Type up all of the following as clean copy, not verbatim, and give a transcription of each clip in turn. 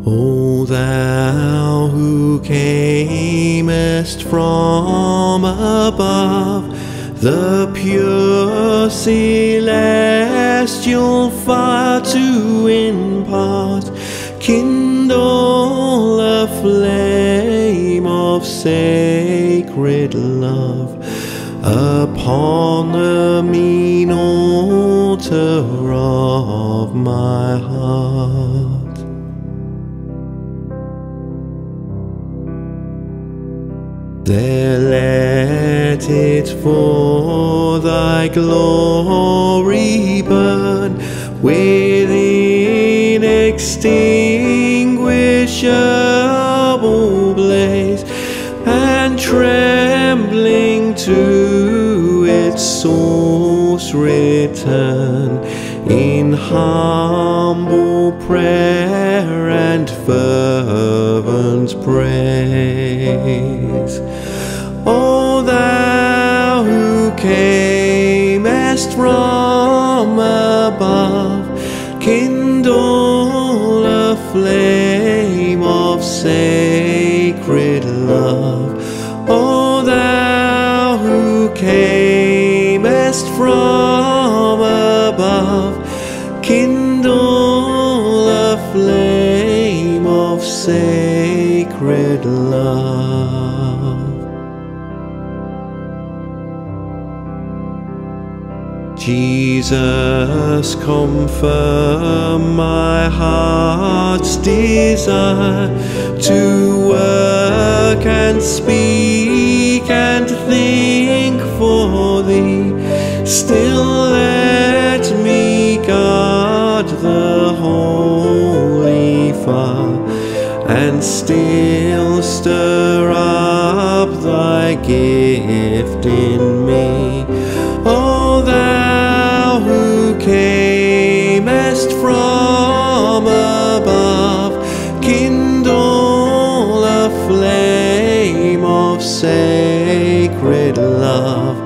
O thou who camest from above, the pure celestial fire to impart, kindle a flame of sacred love upon the mean altar of my heart. There let it for thy glory burn with inextinguishable blaze, and trembling to its source return in humble prayer and fervent praise. O thou who camest from above, kindle a flame of sacred love. O thou who camest from above, kindle a flame of sacred love. Jesus, confirm my heart's desire to work and speak and think for thee. Still let me guard the holy fire, and still stir up thy gift in me. O thou who camest from above, kindle a flame of sacred love.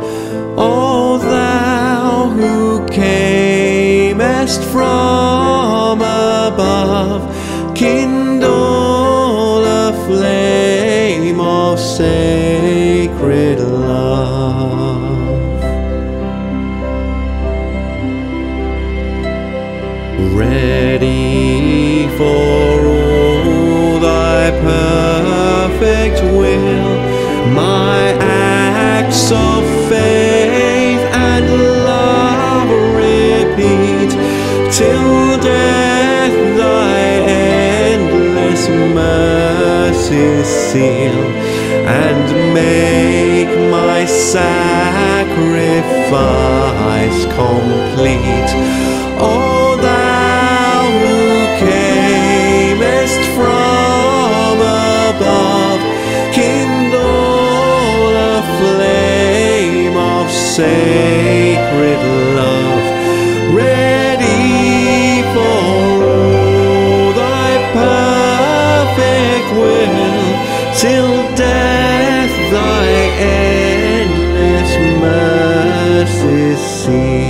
O thou who camest from above, kindle a flame of sacred love. Ready for all thy perfect will, my acts of faith and love repeat, till death thy endless mercies seal, and make my sacrifice complete. O thou who camest from above, kindle a flame of sacred love, ready for all thy perfect will, till death thy endless mercies see.